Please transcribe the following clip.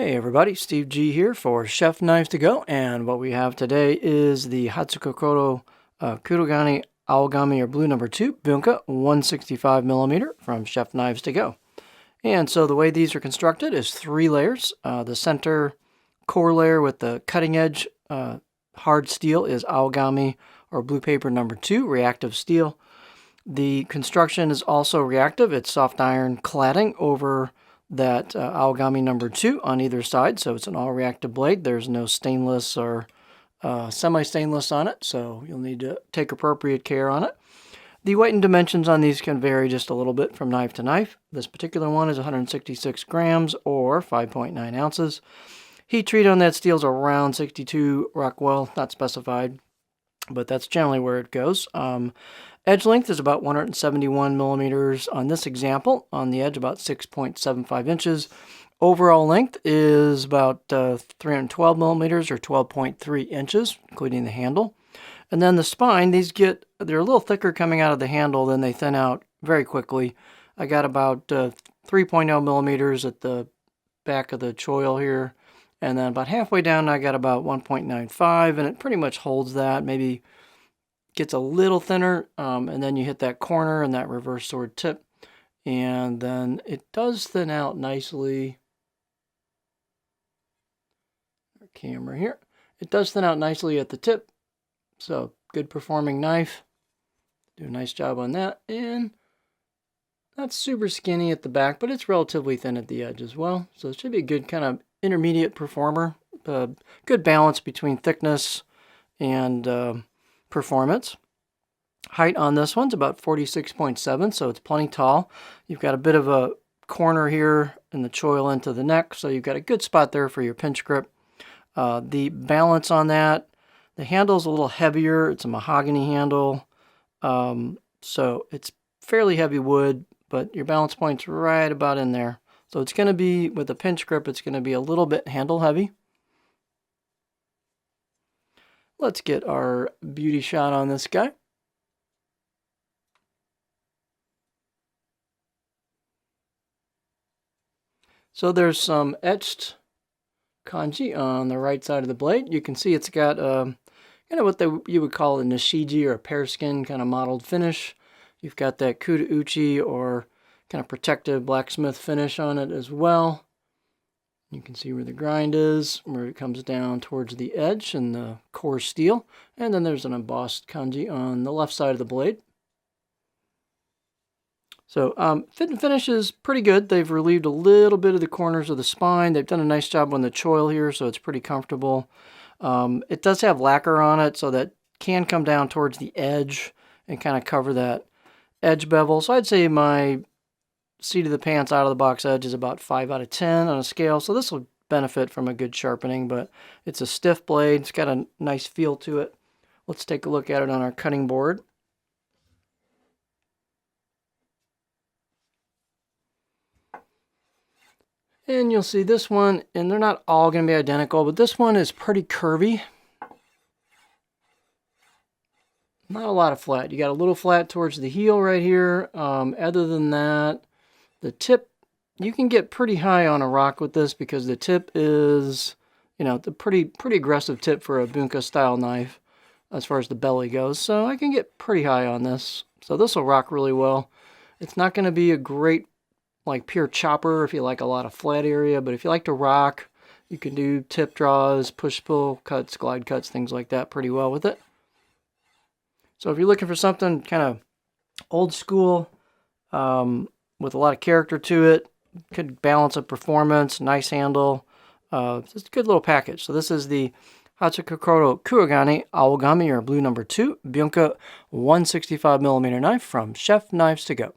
Hey everybody, Steve G here for Chef Knives to Go, and what we have today is the Hatsukokoro Kurogane Aogami or Blue number 2 Bunka 165mm from Chef Knives to Go. And so the way these are constructed is 3 layers. The center core layer with the cutting edge hard steel is Aogami or Blue paper number 2 reactive steel. The construction is also reactive. It's soft iron cladding over that Aogami number 2 on either side, so it's an all-reactive blade. There's no stainless or semi-stainless on it, so you'll need to take appropriate care on it. The weight and dimensions on these can vary just a little bit from knife to knife. This particular one is 166 grams or 5.9 ounces. Heat treat on that steel is around 62 Rockwell, not specified, but that's generally where it goes. Edge length is about 171 millimeters on this example. On the edge, about 6.75 inches. Overall length is about 312 millimeters or 12.3 inches, including the handle. And then the spine, they're a little thicker coming out of the handle, then they thin out very quickly. I got about 3.0 millimeters at the back of the choil here. And then about halfway down, I got about 1.95, and it pretty much holds that, maybe gets a little thinner, and then you hit that corner and that reverse sword tip, and then it does thin out nicely. Our camera here. It does thin out nicely at the tip, so good performing knife. Do a nice job on that, and not super skinny at the back, but it's relatively thin at the edge as well, so it should be a good kind of intermediate performer. Good balance between thickness and performance. Height on this one's about 46.7, so it's plenty tall. You've got a bit of a corner here in the choil into the neck, so you've got a good spot there for your pinch grip. The balance on that, the handle's a little heavier. It's a mahogany handle, so it's fairly heavy wood, but your balance point's right about in there. So it's going to be, with a pinch grip, it's going to be a little bit handle heavy. Let's get our beauty shot on this guy. So there's some etched kanji on the right side of the blade. You can see it's got kind of what you would call a nishiji or a pear skin kind of mottled finish. You've got that kuda uchi or kind of protective blacksmith finish on it as well. You can see where the grind is, where it comes down towards the edge and the core steel. And then there's an embossed kanji on the left side of the blade. So fit and finish is pretty good. They've relieved a little bit of the corners of the spine. They've done a nice job on the choil here, so it's pretty comfortable. It does have lacquer on it, so that can come down towards the edge and kind of cover that edge bevel. So I'd say my seat of the pants out of the box edge is about 5 out of 10 on a scale, so this will benefit from a good sharpening, but it's a stiff blade. It's got a nice feel to it. Let's take a look at it on our cutting board. And you'll see this one, and they're not all going to be identical, but this one is pretty curvy. Not a lot of flat. You got a little flat towards the heel right here. Other than that, the tip, you can get pretty high on a rock with this because the tip is, the pretty aggressive tip for a Bunka style knife as far as the belly goes. So I can get pretty high on this. So this will rock really well. It's not going to be a great, pure chopper if you like a lot of flat area, but if you like to rock, you can do tip draws, push-pull cuts, glide cuts, things like that pretty well with it. So if you're looking for something kind of old school, with a lot of character to it, good balance of performance, nice handle. It's a good little package. So this is the Hatsukokoro Kurogane Aogami or Blue number 2 Bunka 165mm knife from Chef Knives to Go.